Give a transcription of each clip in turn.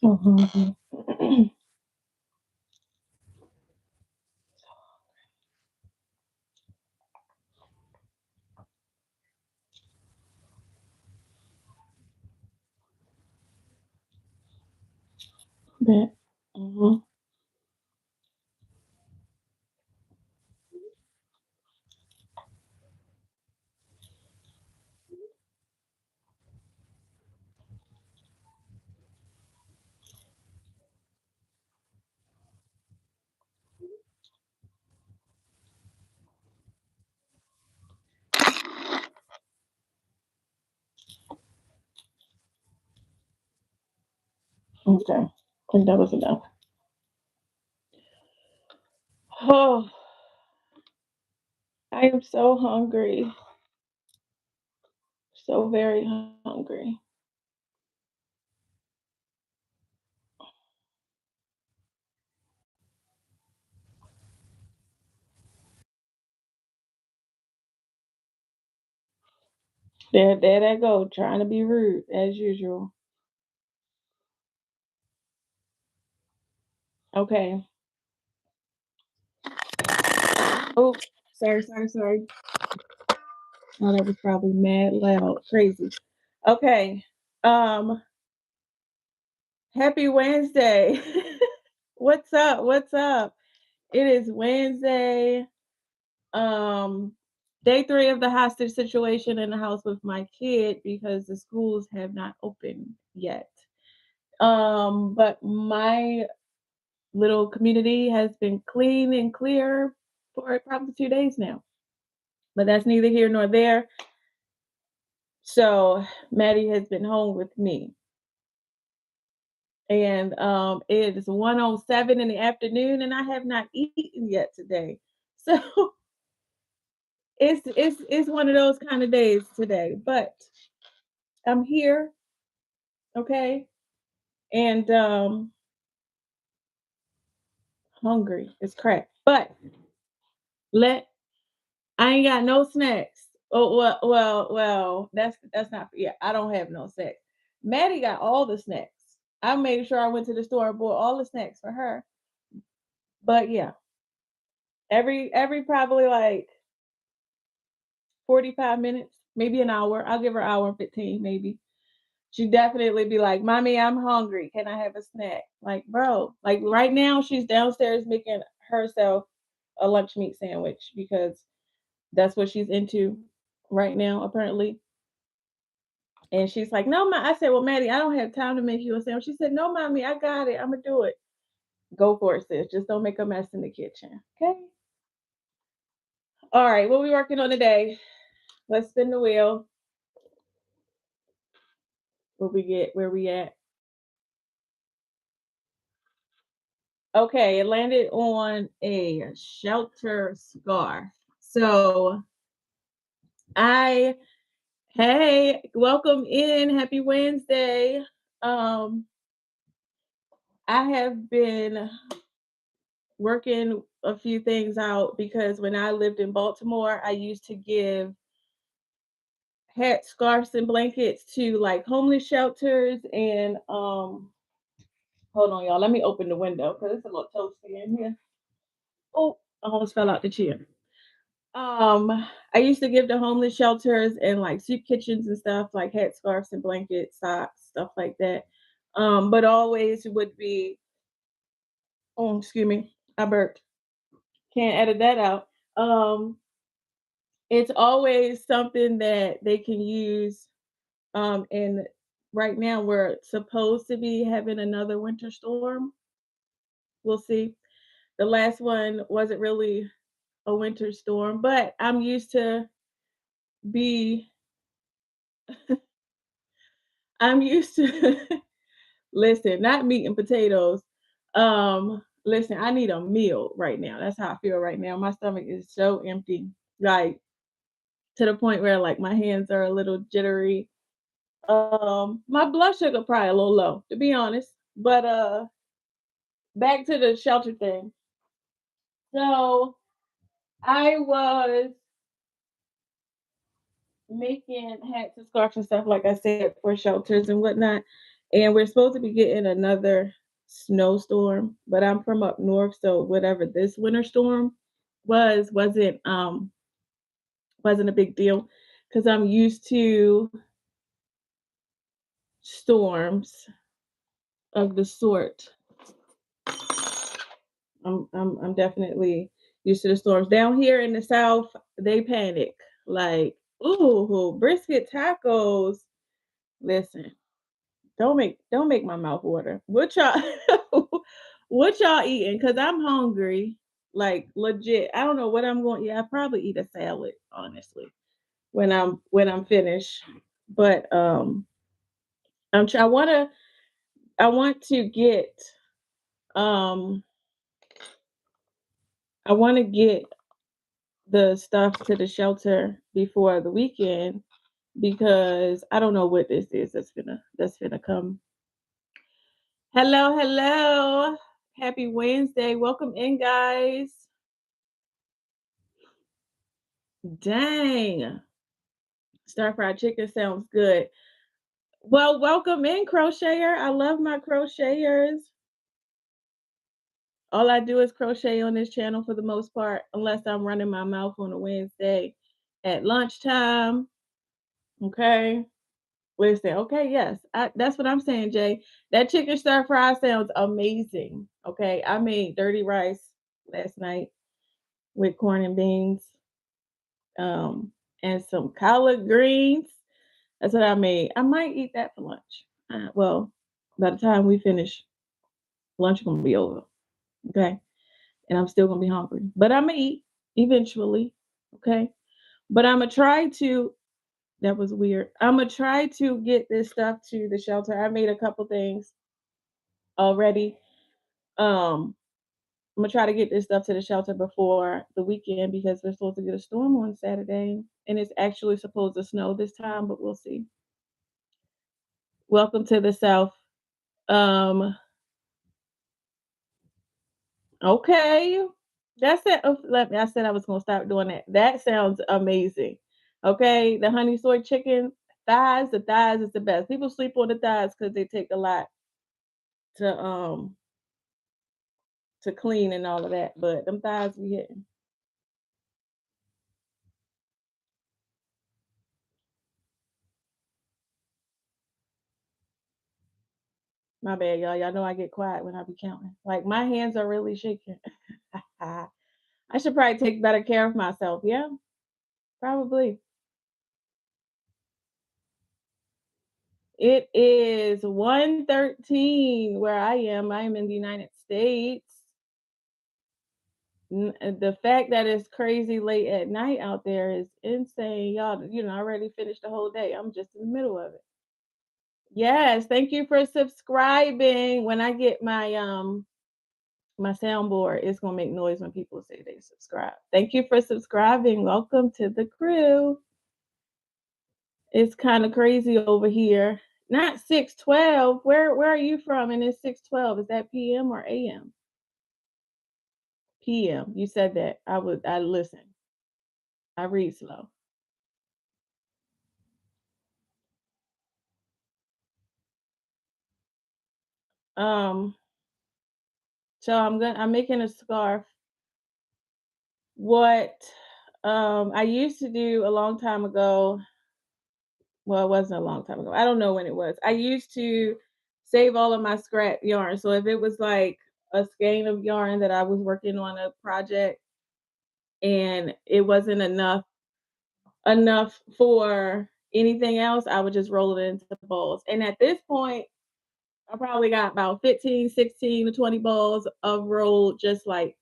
So hungry. Bet. Mhm. Okay. I think that was enough. Oh, I am so hungry. So very hungry. There that go, trying to be rude as usual. Okay. Oh, sorry. Oh, that was probably mad loud, crazy. Okay. Um, Happy Wednesday. What's up? What's up? It is Wednesday. Um, Day three of the hostage situation in the house with my kid because the schools have not opened yet. But my little community has been clean and clear for probably 2 days now. But that's neither here nor there. So Maddie has been home with me. And it is 1:07 in the afternoon and I have not eaten yet today. So it's one of those kind of days today. But I'm here, okay? And hungry. It's crap. But let I ain't got no snacks. Oh well. That's not. Yeah, I don't have no snacks. Maddie got all the snacks. I made sure I went to the store and bought all the snacks for her. But yeah, every probably like 45 minutes, maybe an hour. I'll give her an hour and 15, maybe. She definitely be like, "Mommy, I'm hungry. Can I have a snack?" Like, bro, like right now she's downstairs making herself a lunch meat sandwich because that's what she's into right now, apparently. And she's like, "No, ma." I said, "Well, Maddie, I don't have time to make you a sandwich." She said, "No, mommy, I got it. I'm gonna do it." Go for it, sis. Just don't make a mess in the kitchen. Okay. All right. What we working on today? Let's spin the wheel. What we get? Where we at? Okay, it landed on a shelter scarf. So I hey, welcome in. Happy Wednesday. Um, I have been working a few things out because when I lived in Baltimore, I used to give hats, scarves, and blankets to like homeless shelters and hold on y'all, let me open the window because it's a little toasty in here. Oh, I almost fell out the chair. I used to give to homeless shelters and like soup kitchens and stuff, like hats, scarves, and blankets, socks, stuff like that. But always would be, oh, excuse me, I burped. Can't edit that out. Um, it's always something that they can use. And right now we're supposed to be having another winter storm. We'll see. The last one wasn't really a winter storm, but I'm used to be I'm used to listen, not meat and potatoes. Listen, I need a meal right now. That's how I feel right now. My stomach is so empty, like to the point where like my hands are a little jittery. My blood sugar probably a little low, to be honest. But back to the shelter thing. So I was making hats and scarves and stuff, like I said, for shelters and whatnot. and we're supposed to be getting another snowstorm, but I'm from up north, so whatever this winter storm wasn't a big deal because I'm used to storms of the sort. I'm definitely used to the storms. Down here in the South, they panic. Like, ooh, brisket tacos. Listen, don't make my mouth water. What y'all what y'all eating? Cause I'm hungry. Like legit. I don't know what I'm going. Yeah, I probably eat a salad, honestly, when I'm finished. But I want to get um I want to get the stuff to the shelter before the weekend because I don't know what this is that's gonna come. Hello, hello. Happy Wednesday. Welcome in, guys. Dang. Stir fried chicken sounds good. Well, welcome in, crocheter. I love my crocheters. All I do is crochet on this channel for the most part, unless I'm running my mouth on a Wednesday at lunchtime. Okay. Listen, okay, yes, that's what I'm saying, Jay. That chicken stir fry sounds amazing. Okay, I made dirty rice last night with corn and beans, um, and some collard greens. That's what I made. I might eat that for lunch. Well, by the time we finish, lunch gonna be over. Okay, and I'm still gonna be hungry, but I'm gonna eat eventually. Okay, but I'm gonna try to. That was weird. I'm gonna try to get this stuff to the shelter. I made a couple things already. Um, I'm gonna try to get this stuff to the shelter before the weekend because we're supposed to get a storm on Saturday, and it's actually supposed to snow this time, but we'll see. Welcome to the South. Um, okay, that's it. Oh, I said I was gonna stop doing that. That sounds amazing. Okay, the honey soy chicken thighs. The thighs is the best. People sleep on the thighs because they take a lot to to clean and all of that, but them thighs be hitting. My bad, y'all. Y'all know I get quiet when I be counting. Like my hands are really shaking. I should probably take better care of myself. Yeah, probably. It is 1:13 where I am. I am in the United States. The fact that it's crazy late at night out there is insane. Y'all, I already finished the whole day. I'm just in the middle of it. Yes, thank you for subscribing. When I get my soundboard, it's gonna make noise when people say they subscribe. Thank you for subscribing. Welcome to the crew. It's kind of crazy over here. Not 6:12. Where are you from? And it's 6:12. Is that PM or AM? PM. You said that. I listen. I read slow. Um, so I'm making a scarf. What I used to do a long time ago, well, it wasn't a long time ago. I don't know when it was. I used to save all of my scrap yarn. So if it was like a skein of yarn that I was working on a project and it wasn't enough for anything else, I would just roll it into balls. And at this point, I probably got about 15, 16 to 20 balls of rolled just like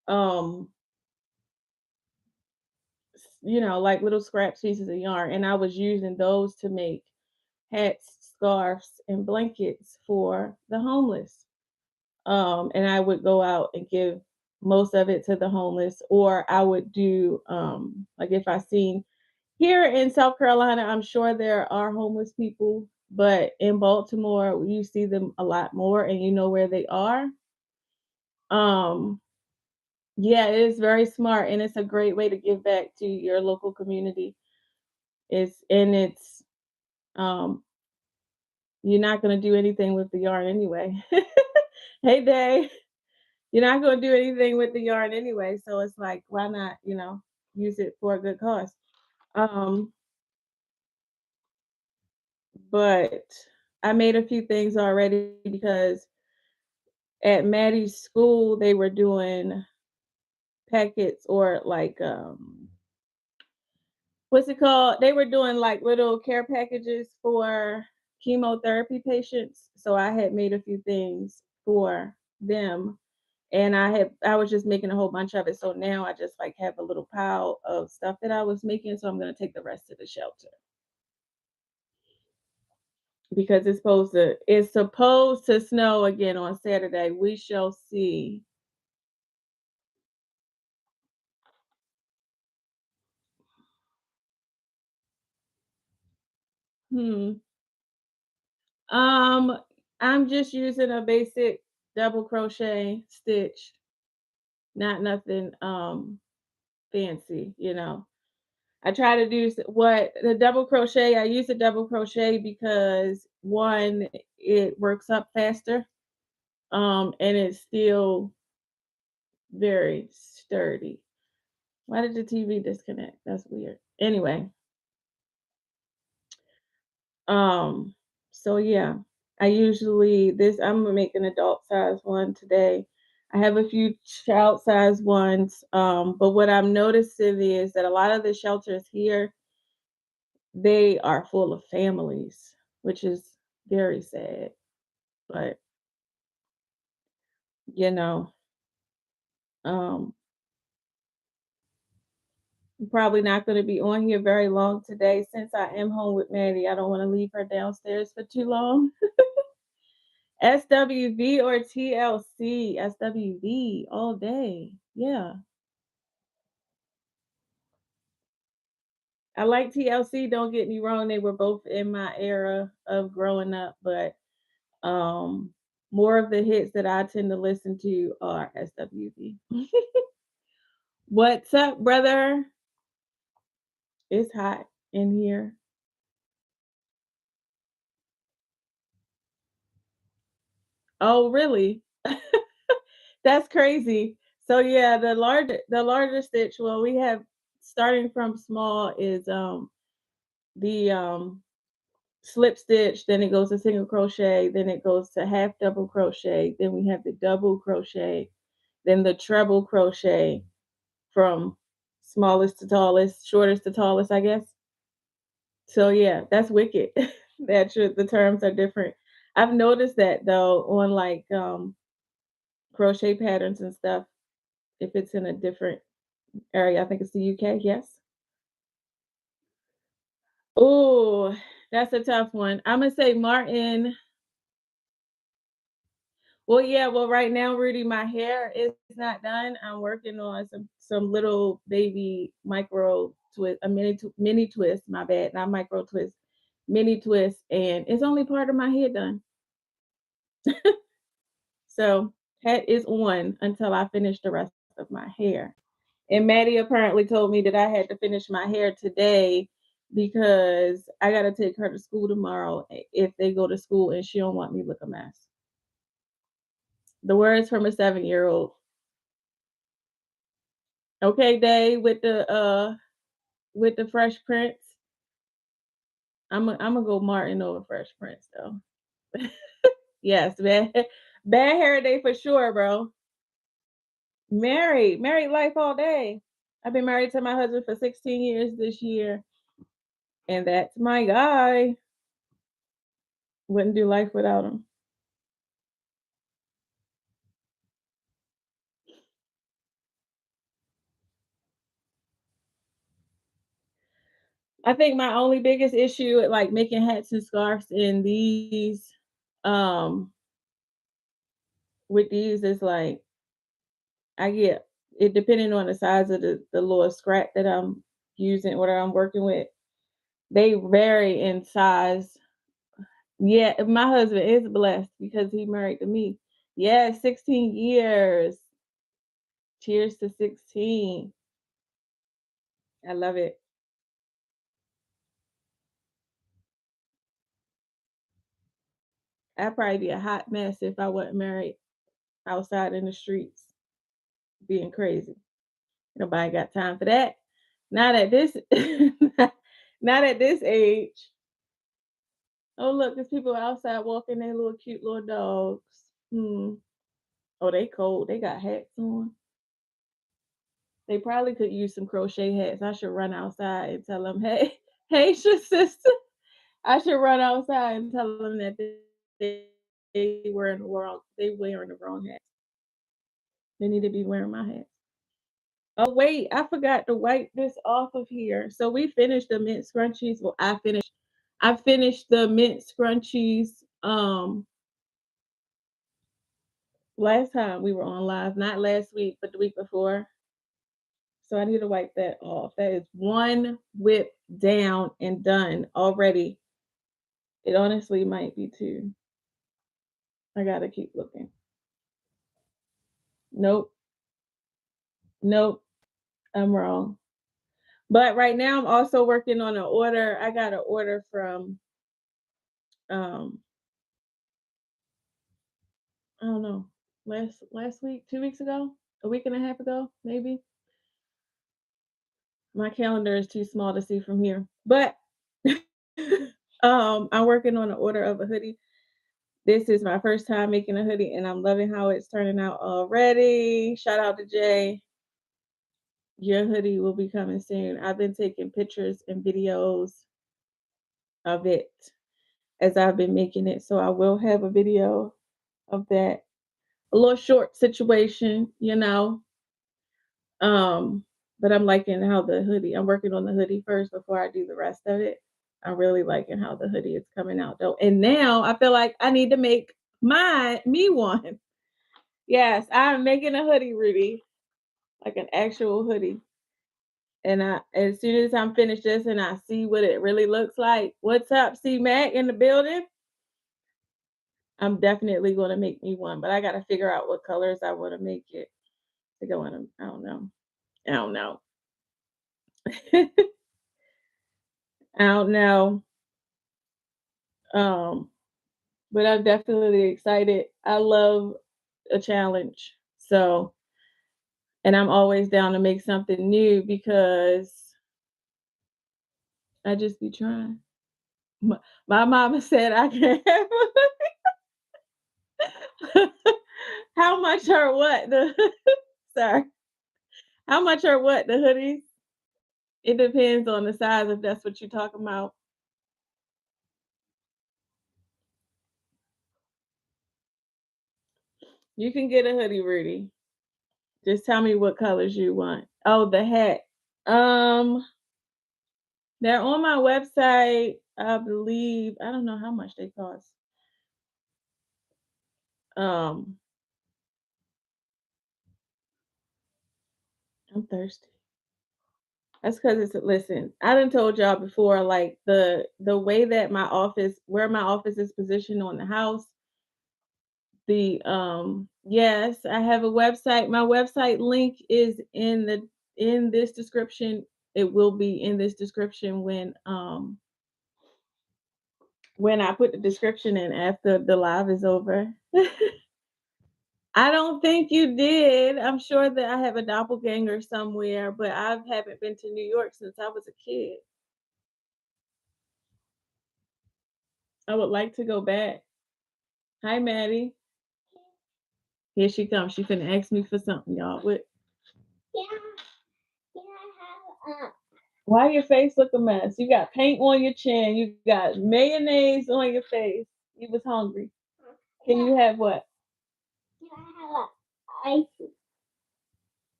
um like little scrap pieces of yarn. And I was using those to make hats, scarves, and blankets for the homeless. And I would go out and give most of it to the homeless, or I would do like if I seen here in South Carolina, I'm sure there are homeless people, but in Baltimore, you see them a lot more and you know where they are. Um, yeah, it is very smart and it's a great way to give back to your local community. It's um you're not gonna do anything with the yarn anyway. Hey, Day. You're not gonna do anything with the yarn anyway, so it's like, why not, use it for a good cause? Um, but I made a few things already because at Maddie's school, they were doing packets or like, what's it called? They were doing like little care packages for chemotherapy patients. So I had made a few things for them and I was just making a whole bunch of it. So now I just like have a little pile of stuff that I was making. So I'm gonna take the rest to the shelter because it's supposed to snow again on Saturday. We shall see. Hmm. Um, I'm just using a basic double crochet stitch, not nothing fancy. I try to do what the double crochet. I use the double crochet because one, it works up faster, and it's still very sturdy. Why did the TV disconnect? That's weird. Anyway, um, so yeah, I usually this I'm gonna make an adult size one today. I have a few child size ones, but what I'm noticing is that a lot of the shelters here they are full of families, which is very sad. But, you know, um, I'm probably not going to be on here very long today since I am home with Maddie. I don't want to leave her downstairs for too long. SWV or TLC? SWV all day. Yeah. I like TLC, don't get me wrong. They were both in my era of growing up, but um more of the hits that I tend to listen to are SWV. What's up, brother? It's hot in here. Oh, really? That's crazy. So yeah, the larger stitch, well, we have starting from small is the slip stitch, then it goes to single crochet, then it goes to half double crochet, then we have the double crochet, then the treble crochet from smallest to tallest, shortest to tallest, I guess. So yeah, that's wicked. The terms are different. I've noticed that though on like crochet patterns and stuff, if it's in a different area, I think it's the UK, yes. Oh, that's a tough one. I'm gonna say Martin. Well, yeah, well, right now, Rudy, my hair is not done. I'm working on some little baby micro twist, a mini twist. My bad, not micro twist, mini twist, and it's only part of my head done. So hat is on until I finish the rest of my hair. And Maddie apparently told me that I had to finish my hair today because I got to take her to school tomorrow if they go to school and she don't want me look a mess. The words from a 7-year-old. Okay, Day with the Fresh Prince. I'm gonna go Martin over Fresh Prince though. Yes, bad bad hair day for sure, bro. Married life all day. I've been married to my husband for 16 years this year, and that's my guy. Wouldn't do life without him. I think my only biggest issue with like making hats and scarves in these, um, with these is like I get it depending on the size of the little scrap that I'm using or that I'm working with. They vary in size. Yeah, my husband is blessed because he married to me. Yeah, 16 years. Cheers to 16. I love it. I'd probably be a hot mess if I wasn't married outside in the streets being crazy. Nobody got time for that. Not at this not at this age. Oh look, there's people outside walking their little cute little dogs. Hmm. Oh, they cold. They got hats on. They probably could use some crochet hats. I should run outside and tell them, hey, hey, sister. I should run outside and tell them that they wearing the wrong hat. They need to be wearing my hat. Oh wait, I forgot to wipe this off of here. So we finished the mint scrunchies. Well, I finished the mint scrunchies last time we were on live, not last week, but the week before. So I need to wipe that off. That is one whip down and done already. It honestly might be two. I gotta keep looking. Nope. Nope. I'm wrong. But right now I'm also working on an order. I got an order from um I don't know, last week, 2 weeks ago, a week and a half ago, maybe. My calendar is too small to see from here. But I'm working on an order of a hoodie. This is my first time making a hoodie and I'm loving how it's turning out already. Shout out to Jay. Your hoodie will be coming soon. I've been taking pictures and videos of it as I've been making it. So I will have a video of that. A little short situation, you know. But I'm liking how the hoodie, I'm working on the hoodie first before I do the rest of it. I'm really liking how the hoodie is coming out though. And now I feel like I need to make me one. Yes, I'm making a hoodie, Rudy, like an actual hoodie. And as soon as I'm finished this and I see what it really looks like, what's up, C Mac in the building? I'm definitely going to make me one, but I got to figure out what colors I want to make it to go in. I don't know. I don't know. I don't know. Um, but I'm definitely excited. I love a challenge. So, and I'm always down to make something new because I just be trying. My mama said I can have how much or what the sorry. How much or what the hoodies? It depends on the size if that's what you're talking about. You can get a hoodie, Rudy. Just tell me what colors you want. Oh, the hat. Um, they're on my website. I believe. I don't know how much they cost. Um, I'm thirsty. That's because it's listen. I done told y'all before, like the way that where my office is positioned on the house. The yes, I have a website. My website link is in this description. It will be in this description when I put the description in after the live is over. I don't think you did. I'm sure that I have a doppelganger somewhere, but I haven't been to New York since I was a kid. I would like to go back. Hi, Maddie. Here she comes. She finna ask me for something, y'all. What? Why your face look a mess? You got paint on your chin. You got mayonnaise on your face. You was hungry. Can you have what? Can I have ice,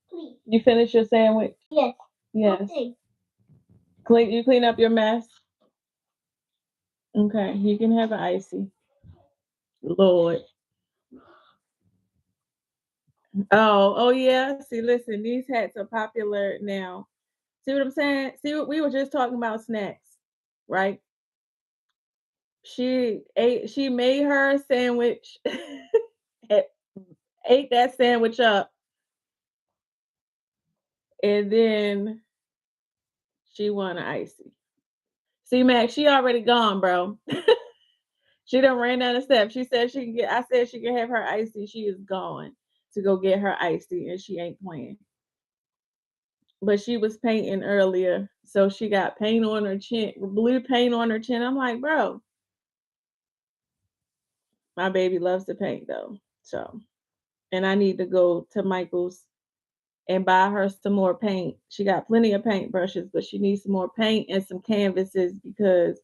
please? You finish your sandwich? Yes. Yes. Okay. You clean up your mess? Okay, you can have an icy. Lord. Oh yeah. See, listen, these hats are popular now. See what I'm saying? See what we were just talking about snacks, right? She made her a sandwich, ate that sandwich up, and then she won an icy. See, Max, she already gone, bro. She done ran down the steps. She said she can get. I said she can have her icy. She is gone to go get her icy, and she ain't playing. But she was painting earlier, so she got paint on her chin, blue paint on her chin. I'm like, bro, my baby loves to paint though. So, and I need to go to Michael's and buy her some more paint. She got plenty of paint brushes, but she needs some more paint and some canvases because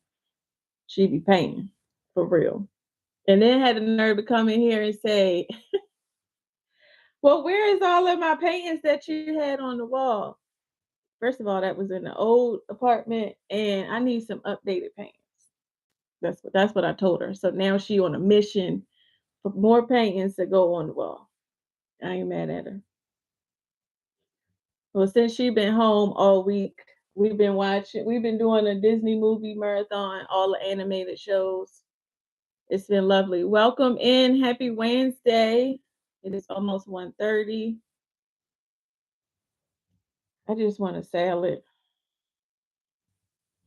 she be painting for real. And then had the nerve to come in here and say, well, where is all of my paintings that you had on the wall? First of all, that was in the old apartment, and I need some updated paintings. That's what I told her. So now she on a mission for more paintings to go on the wall. I ain't mad at her. Well, since she been home all week, we've been doing a Disney movie marathon, all the animated shows. It's been lovely. Welcome in. Happy Wednesday. It is almost 1:30. I just want a salad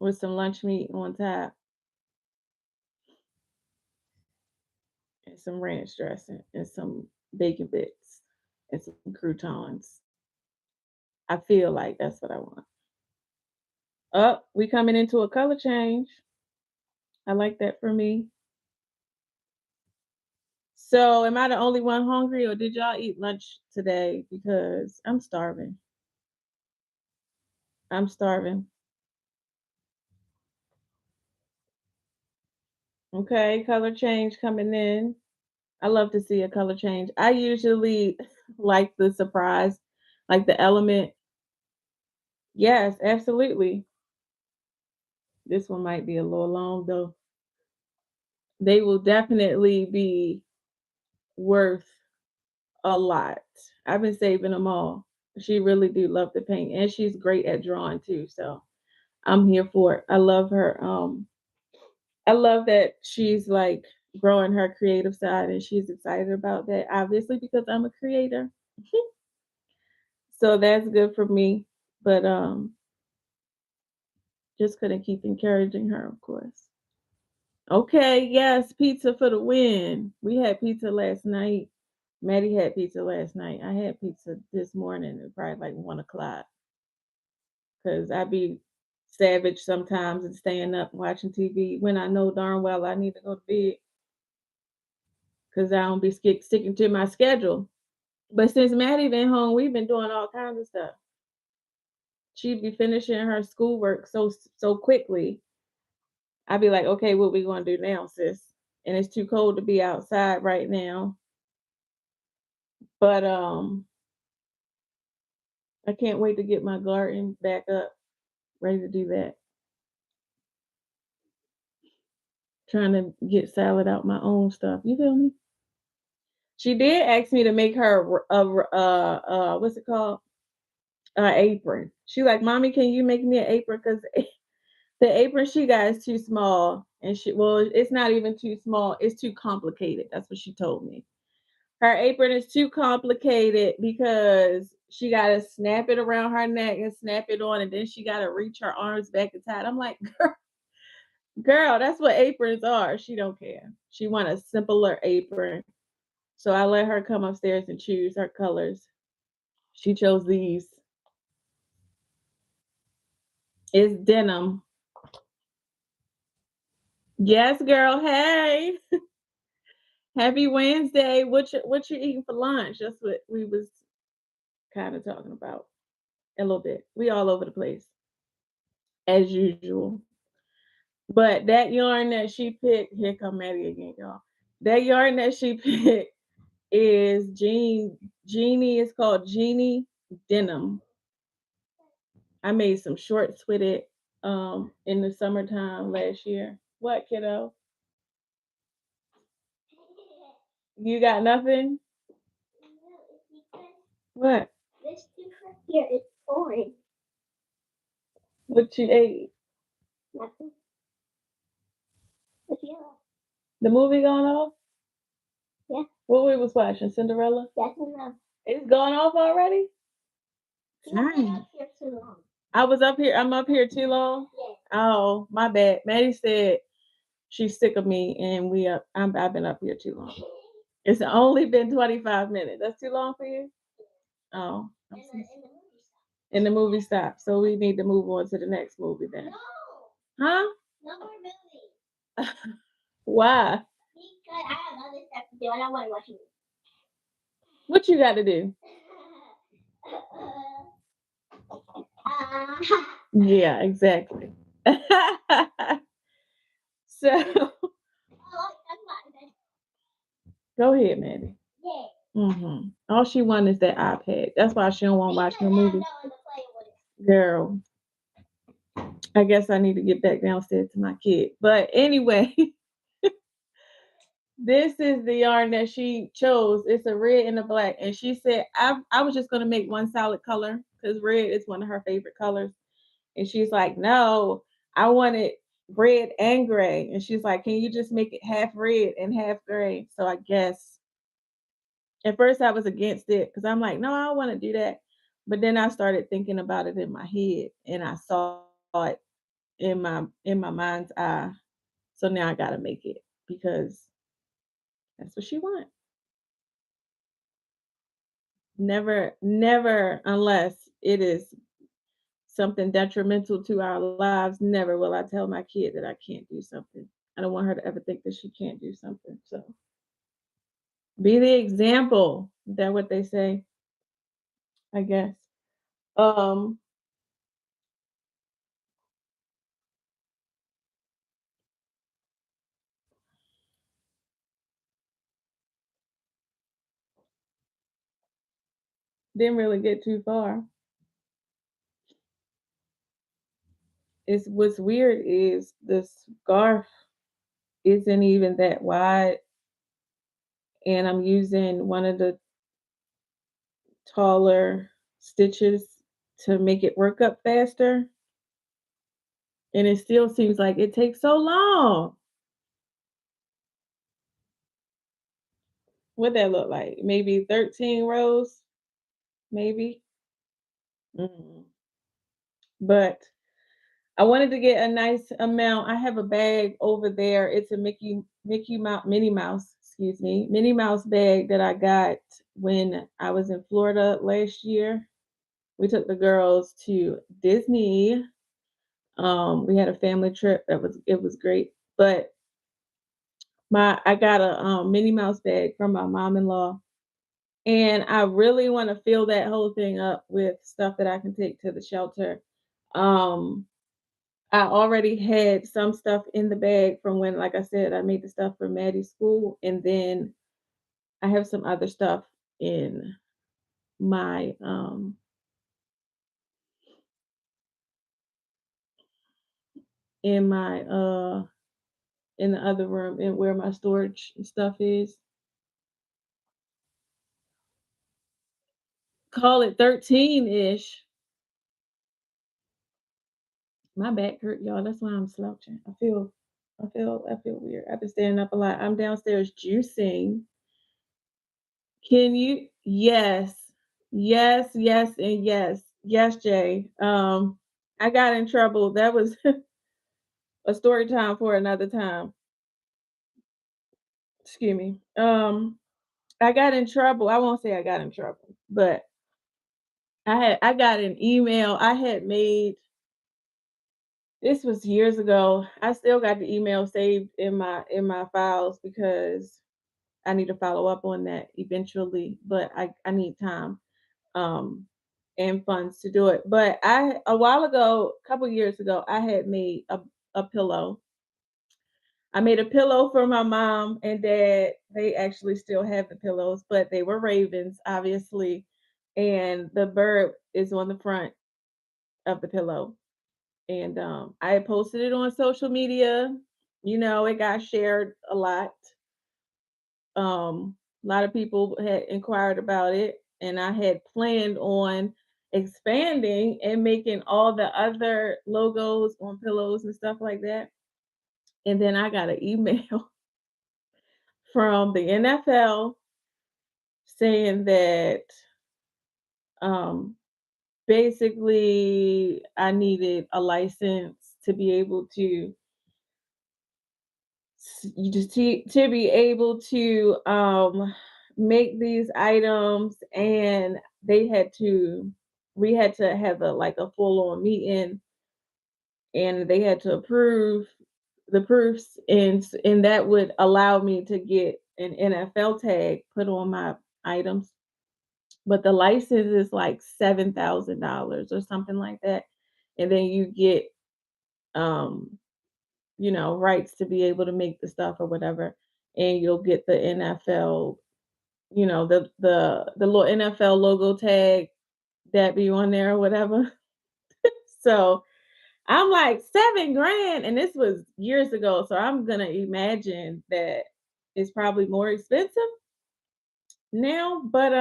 with some lunch meat on top and some ranch dressing and some bacon bits and some croutons. I feel like that's what I want. Oh, we coming into a color change. I like that for me. So, am I the only one hungry, or did y'all eat lunch today? Because I'm starving. I'm starving. Okay, color change coming in. I love to see a color change. I usually like the surprise, like the element. Yes, absolutely. This one might be a little long though. They will definitely be worth a lot. I've been saving them all. She really do love to paint, and she's great at drawing too. So I'm here for it. I love her. I love that she's like growing her creative side, and she's excited about that. Obviously, because I'm a creator, so that's good for me. But just couldn't keep encouraging her, of course. Okay, yes, pizza for the win. We had pizza last night. Maddie had pizza last night. I had pizza this morning at probably like 1 o'clock because I be savage sometimes and staying up watching TV when I know darn well I need to go to bed because I don't be sticking to my schedule. But since Maddie been home, we've been doing all kinds of stuff. She'd be finishing her schoolwork so quickly. I'd be like, okay, what we gonna do now, sis? And it's too cold to be outside right now. But I can't wait to get my garden back up, ready to do that. Trying to get salad out my own stuff. You feel me? She did ask me to make her a what's it called? Apron. She like, mommy, can you make me an apron? Because the apron she got is too small, and it's not even too small. It's too complicated. That's what she told me. Her apron is too complicated because she got to snap it around her neck and snap it on, and then she got to reach her arms back and tie it. I'm like, girl, that's what aprons are. She don't care. She want a simpler apron. So I let her come upstairs and choose her colors. She chose these. It's denim. Yes, girl. Hey. Happy Wednesday. What you eating for lunch? That's what we was kind of talking about a little bit. We all over the place as usual. But that yarn that she picked, here come Maddie again, y'all. That yarn that she picked is Jeannie. It's called Jeannie Denim. I made some shorts with it in the summertime last year. What, kiddo? You got nothing? What? This different here is orange. What you ate? Nothing. It's yellow. The movie going off? Yeah. What we was watching? Cinderella? Yes and no. It's going off already? Nice. Here too long. I was up here. I'm up here too long? Yeah. Oh, my bad. Maddie said she's sick of me, and I've been up here too long. It's only been 25 minutes. That's too long for you? Oh, and the movie stopped. So we need to move on to the next movie then. Huh? No more movie. Why? Because I have other stuff to do. I don't want to watch movies. What you got to do? Yeah, exactly. So go ahead, Mandy. All she wants is that iPad. That's why she don't want to watch no movies. Girl, I guess I need to get back downstairs to my kid. But anyway, this is the yarn that she chose. It's a red and a black. And she said, I was just going to make one solid color because red is one of her favorite colors. And she's like, no, I want it red and gray. And she's like, can you just make it half red and half gray? So I guess at first I was against it because I'm like, no, I don't want to do that. But then I started thinking about it in my head and I saw it in my mind's eye. So now I gotta make it because that's what she wants. Never unless it is something detrimental to our lives, never will I tell my kid that I can't do something. I don't want her to ever think that she can't do something. So be the example. Is that what they say? I guess. Um, didn't really get too far. It's what's weird is the scarf isn't even that wide, and I'm using one of the taller stitches to make it work up faster. And it still seems like it takes so long. What that look like? Maybe 13 rows, maybe. Mm. But I wanted to get a nice amount. I have a bag over there. It's a Mickey Mouse Minnie Mouse, excuse me, Minnie Mouse bag that I got when I was in Florida last year. We took the girls to Disney. We had a family trip. It was great. But I got a Minnie Mouse bag from my mom-in-law, and I really want to fill that whole thing up with stuff that I can take to the shelter. Um, I already had some stuff in the bag from when, like I said, I made the stuff for Maddie's school, and then I have some other stuff in my in my in the other room and where my storage stuff is. Call it 13-ish. My back hurt, y'all. That's why I'm slouching. I feel weird. I've been standing up a lot. I'm downstairs juicing. Can you? Yes, yes, yes, and yes, yes, Jay. I got in trouble. That was a story time for another time. Excuse me. I got in trouble. I won't say I got in trouble, but I got an email. I had made this was years ago. I still got the email saved in my files because I need to follow up on that eventually, but I need time um and funds to do it. But I a while ago, a couple years ago, I had made a pillow. I made a pillow for my mom and dad. They actually still have the pillows, but they were ravens, obviously. And the bird is on the front of the pillow. And I had posted it on social media. It got shared a lot. A lot of people had inquired about it, and I had planned on expanding and making all the other logos on pillows and stuff like that. And then I got an email from the NFL saying that um, basically I needed a license to be able to you just to be able to make these items, and they had to we had to have a like a full on meeting, and they had to approve the proofs, and that would allow me to get an NFL tag put on my items. But the license is like $7,000 or something like that. And then you get um rights to be able to make the stuff or whatever. And you'll get the NFL, the little NFL logo tag that be on there or whatever. So I'm like 7 grand, and this was years ago. So I'm gonna imagine that it's probably more expensive now. But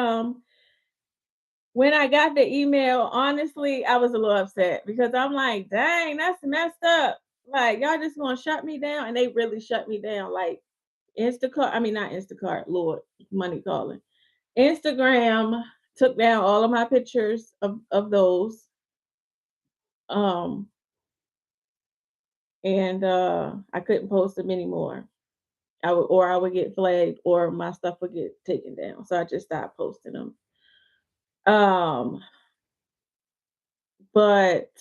when I got the email, honestly, I was a little upset because I'm like, dang, that's messed up. Like, y'all just gonna shut me down. And they really shut me down. Like Instacart, I mean not Instacart, Lord, money calling. Instagram took down all of my pictures of those. Um and I couldn't post them anymore. I would get flagged or my stuff would get taken down. So I just stopped posting them. Um But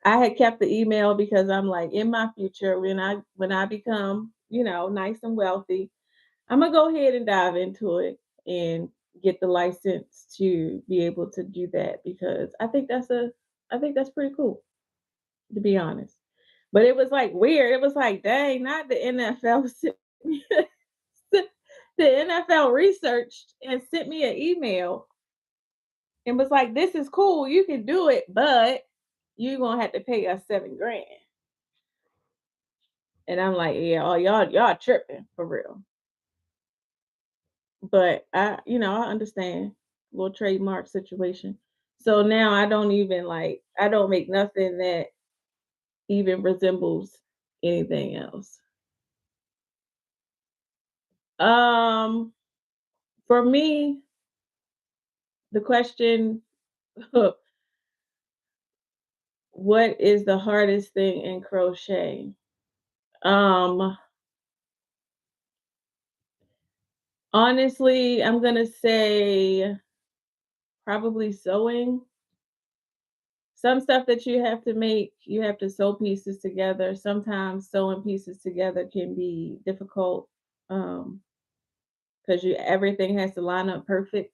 I had kept the email because I'm like, in my future, when I become, nice and wealthy, I'm gonna go ahead and dive into it and get the license to be able to do that because I think that's pretty cool, to be honest. But it was like weird. It was like, dang, not the NFL. The NFL researched and sent me an email and was like, this is cool, you can do it, but you're gonna have to pay us 7 grand. And I'm like, yeah, oh y'all tripping for real. But I understand little trademark situation. So now I don't make nothing that even resembles anything else. Um for me, the question what is the hardest thing in crochet? Um Honestly, I'm gonna say probably sewing. Some stuff that you have to make, you have to sew pieces together. Sometimes sewing pieces together can be difficult because you everything has to line up perfect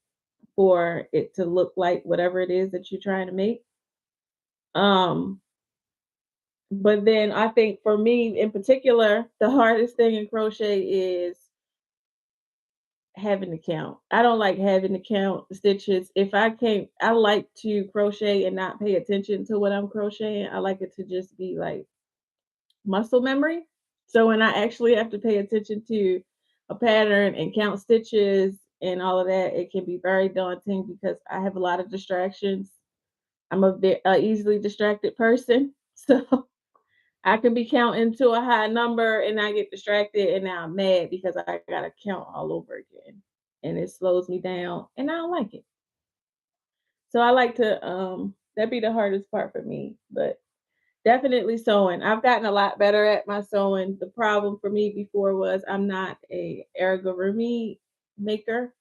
for it to look like whatever it is that you're trying to make. Um, but then I think for me in particular, the hardest thing in crochet is having to count. I don't like having to count stitches. If I can't, I like to crochet and not pay attention to what I'm crocheting. I like it to just be like muscle memory. So when I actually have to pay attention to a pattern and count stitches and all of that, it can be very daunting because I have a lot of distractions. I'm a easily distracted person. So I can be counting to a high number and I get distracted and now I'm mad because I gotta count all over again. And it slows me down and I don't like it. So I like to that'd be the hardest part for me. But definitely sewing. I've gotten a lot better at my sewing. The problem for me before was I'm not a origami maker.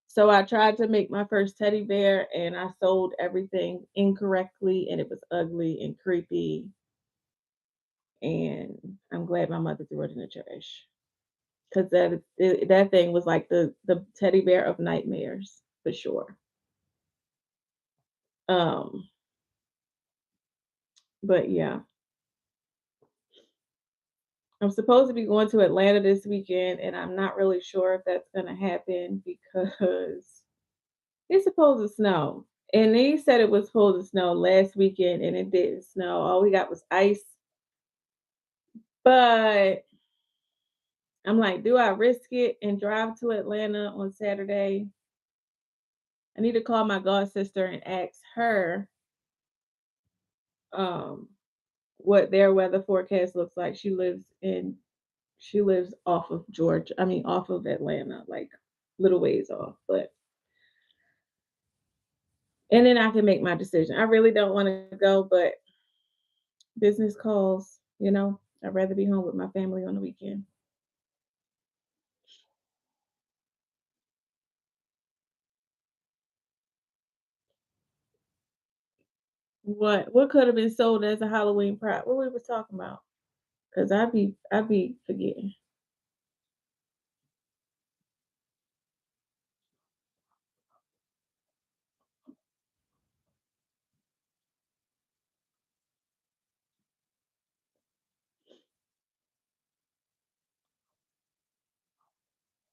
So I tried to make my first teddy bear and I sewed everything incorrectly and it was ugly and creepy. And I'm glad my mother threw it in the trash because that thing was like the teddy bear of nightmares for sure. Um, but yeah, I'm supposed to be going to Atlanta this weekend, and I'm not really sure if that's gonna happen because it's supposed to snow. And they said it was supposed to snow last weekend, and it didn't snow. All we got was ice. But I'm like, do I risk it and drive to Atlanta on Saturday? I need to call my god sister and ask her um, what their weather forecast looks like. She lives off of Georgia. I mean, off of Atlanta, like little ways off. But and then I can make my decision. I really don't want to go, but business calls. I'd rather be home with my family on the weekend. What could have been sold as a Halloween prop? What we was talking about? Cause I be forgetting.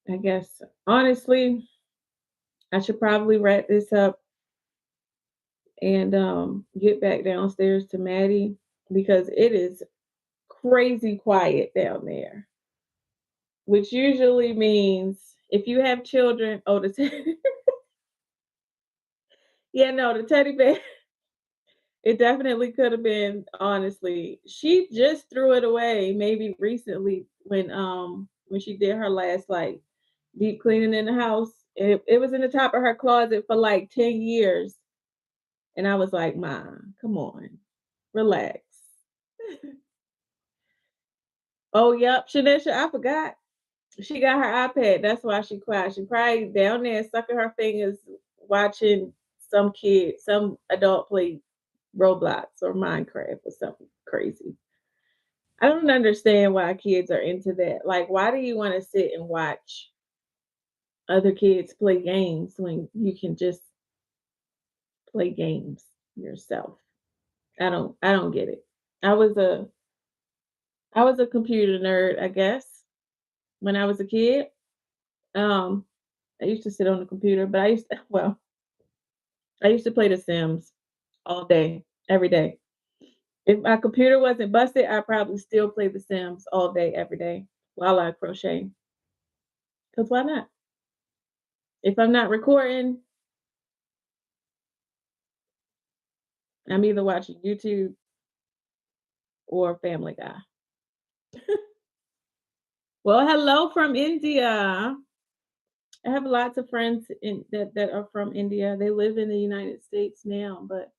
I guess honestly, I should probably wrap this up and get back downstairs to Maddie because it is crazy quiet down there, which usually means if you have children, oh, yeah, no, the teddy bear, it definitely could have been, honestly. She just threw it away maybe recently when she did her last like deep cleaning in the house. It was in the top of her closet for like 10 years. And I was like, Mom, come on, relax. Oh, yep, Shanisha, I forgot. She got her iPad. That's why she cried. She probably down there sucking her fingers, watching some kid, some adult play Roblox or Minecraft or something crazy. I don't understand why kids are into that. Like, why do you want to sit and watch other kids play games when you can just play games yourself? I don't get it. I was a I was a computer nerd, I guess, when I was a kid. Um, I used to sit on the computer, but I used to play The Sims all day, every day. If my computer wasn't busted, I'd probably still play The Sims all day, every day while I crochet. Cause why not? If I'm not recording, I'm either watching YouTube or Family Guy. Well, hello from India. I have lots of friends that are from India. They live in the United States now, but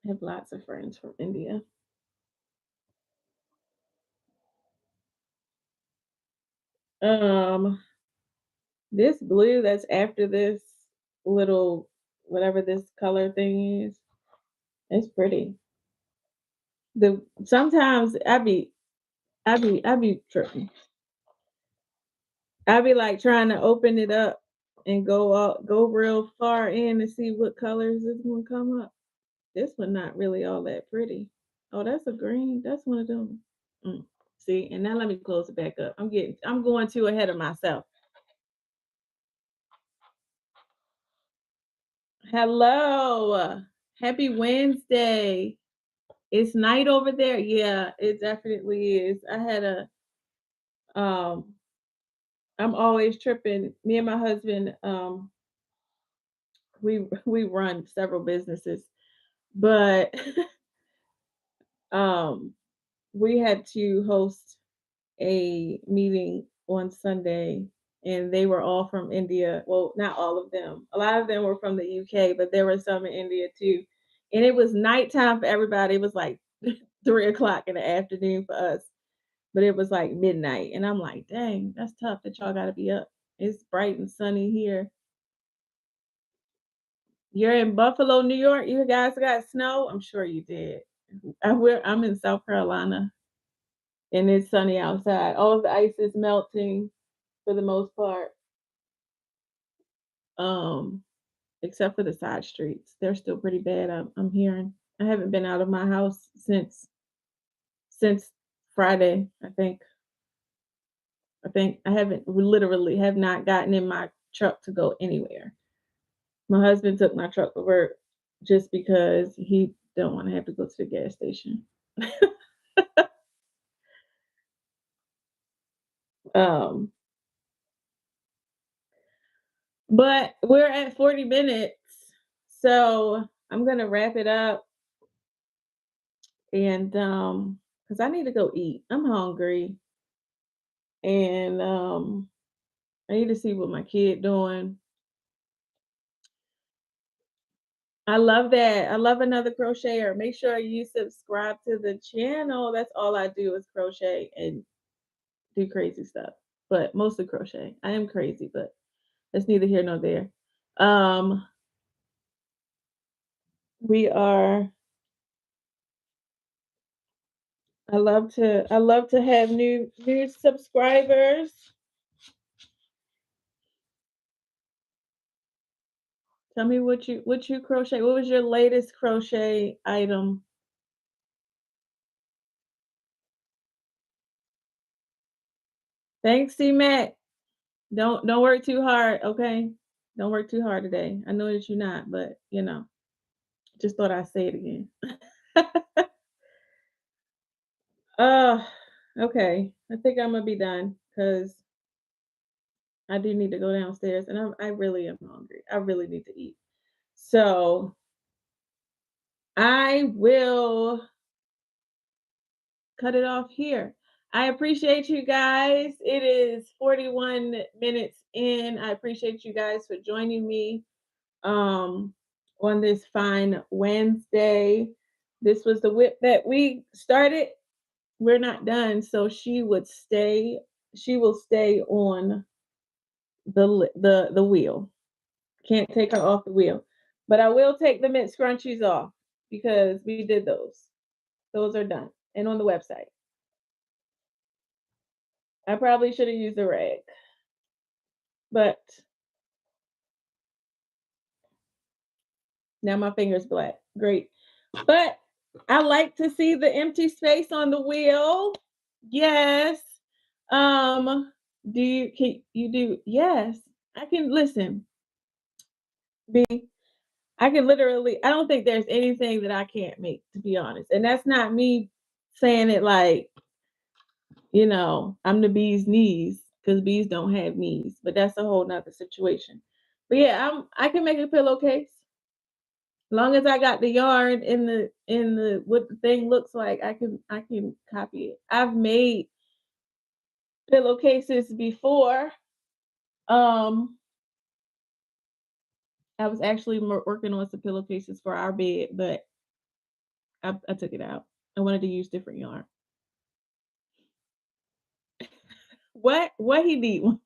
I have lots of friends from India. Um, this blue that's after this little whatever this color thing is, it's pretty. The sometimes I be tripping. I be like trying to open it up and go real far in to see what colors is gonna come up. This one not really all that pretty. Oh, that's a green. That's one of them. Mm. See, and now let me close it back up. I'm going too ahead of myself. Hello. Happy Wednesday. It's night over there. Yeah, it definitely is. Um I'm always tripping. Me and my husband, we run several businesses, but um we had to host a meeting on Sunday and they were all from India. Well, not all of them. A lot of them were from the UK, but there were some in India too. And it was nighttime for everybody. It was like 3 o'clock in the afternoon for us, but it was like midnight. And I'm like, dang, that's tough that y'all gotta be up. It's bright and sunny here. You're in Buffalo, New York. You guys got snow? I'm sure you did. I'm in South Carolina and it's sunny outside. All of the ice is melting for the most part. Um, except for the side streets. They're still pretty bad. I'm hearing. I haven't been out of my house since Friday, I think. I haven't literally have not gotten in my truck to go anywhere. My husband took my truck to work just because he don't want to have to go to the gas station. um, but we're at 40 minutes, so I'm gonna wrap it up and because I need to go eat. I'm hungry and I need to see what my kid doing. I love that. I love another crocheter. Make sure you subscribe to the channel. That's all I do is crochet and do crazy stuff, but mostly crochet. I am crazy, but that's neither here nor there. Um, We are I love to have new subscribers. Tell me what you crochet. What was your latest crochet item? Thanks, C Mac. Don't work too hard, okay? Don't work too hard today. I know that you're not, but just thought I'd say it again. uh okay. I think I'm gonna be done because I do need to go downstairs and I really am hungry. I really need to eat. So I will cut it off here. I appreciate you guys. It is 41 minutes in. I appreciate you guys for joining me um on this fine Wednesday. This was the whip that we started. We're not done, so she will stay on the wheel. Can't take her off the wheel. But I will take the mint scrunchies off because we did those. Those are done and on the website. I probably should have used a rag, but now my finger's black. Great. But I like to see the empty space on the wheel. Yes. Do you can you do yes. I can listen. B. I can literally I don't think there's anything that I can't make, to be honest. And that's not me saying it like, I'm the bee's knees, because bees don't have knees, but that's a whole nother situation. But yeah, I can make a pillowcase. Long as I got the yarn in the what the thing looks like, I can copy it. I've made pillowcases before. Um, I was actually working on some pillowcases for our bed, but I took it out. I wanted to use different yarn. What he need one?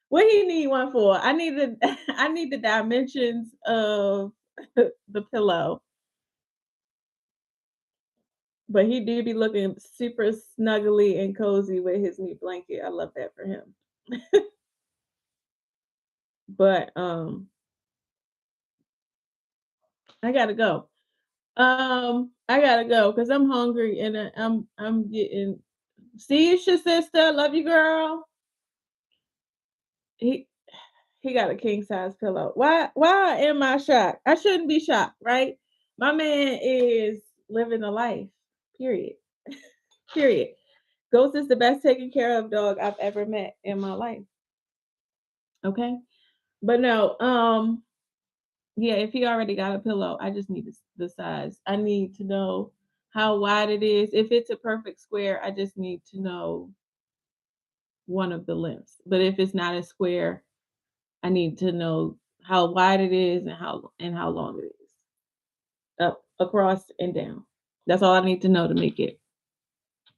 What he need one for? I need the I need the dimensions of the pillow, but he did be looking super snuggly and cozy with his new blanket. I love that for him. But I gotta go. I gotta go because I'm hungry and I'm getting. See you, your sister. Love you, girl. He he got a king size pillow. Why am I shocked? I shouldn't be shocked, right? My man is living a life. Period. Period. Ghost is the best taken care of dog I've ever met in my life. Okay. But no, yeah, if he already got a pillow, I just need the size. I need to know how wide it is. If it's a perfect square, I just need to know one of the lengths. But if it's not a square, I need to know how wide it is and how long it is. Up, across, and down. That's all I need to know to make it.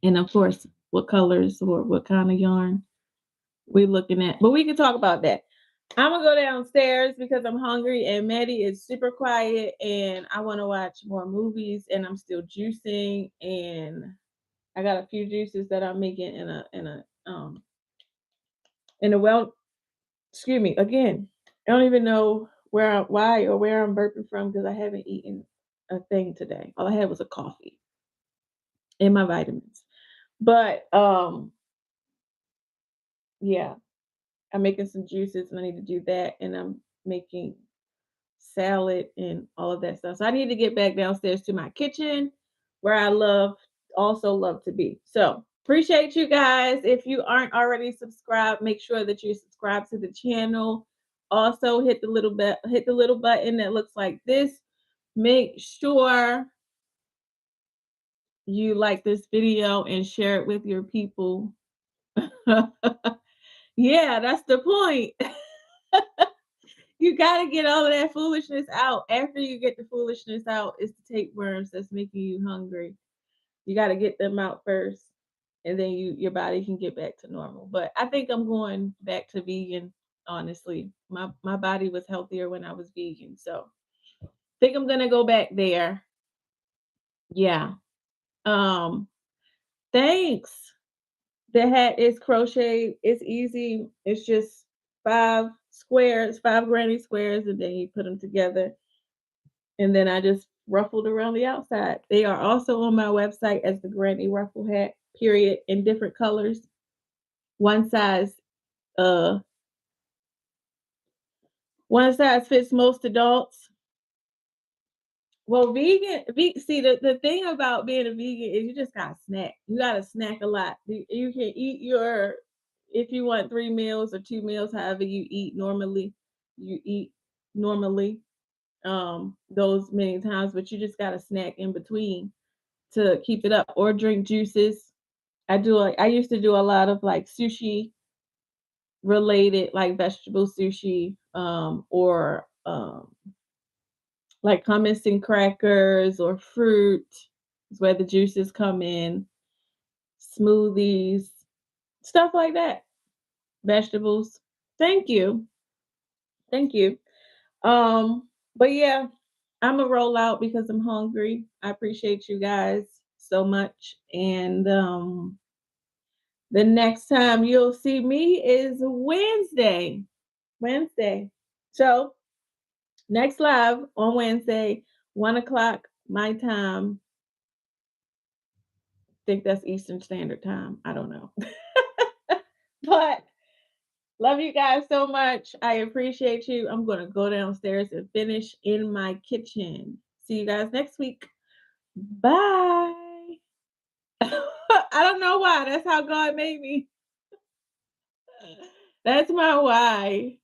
And of course, what colors or what kind of yarn we're looking at. But we can talk about that. I'm gonna go downstairs because I'm hungry and Maddie is super quiet and I want to watch more movies and I'm still juicing and I got a few juices that I'm making in a well excuse me again. I don't even know why or where I'm burping from because I haven't eaten a thing today. All I had was a coffee and my vitamins. But yeah, I'm making some juices and I need to do that and I'm making salad and all of that stuff. So I need to get back downstairs to my kitchen where I love to be. So appreciate you guys. If you aren't already subscribed, make sure that you subscribe to the channel. Also hit the little button that looks like this. Make sure you like this video and share it with your people. Yeah, that's the point. You gotta get all of that foolishness out. After you get the foolishness out, it's the tapeworms that's making you hungry. You gotta get them out first, and then your body can get back to normal. But I think I'm going back to vegan. Honestly, my body was healthier when I was vegan, so Think I'm gonna go back there. Yeah. Um, thanks. The hat is crochet. It's easy. It's just 5 squares, 5 granny squares, and then you put them together. And then I just ruffled around the outside. They are also on my website as the granny ruffle hat, period, in different colors. One size, uh, one size fits most adults. Well, see, the thing about being a vegan is you just gotta snack. You gotta snack a lot. You can eat your, if you want 3 meals or 2 meals, however you eat normally, you eat normally, those many times, but you just gotta snack in between to keep it up or drink juices. I used to do a lot of like sushi related, like vegetable sushi, or like hummus and crackers or fruit is where the juices come in, smoothies, stuff like that. Vegetables. Thank you. Thank you. But yeah, I'm a roll out because I'm hungry. I appreciate you guys so much. And the next time you'll see me is Wednesday. Wednesday. So next live on Wednesday, 1 o'clock my time. Think that's Eastern Standard Time. I don't know. But love you guys so much. I appreciate you. I'm going to go downstairs and finish in my kitchen. See you guys next week. Bye. I don't know why. That's how God made me. That's my why.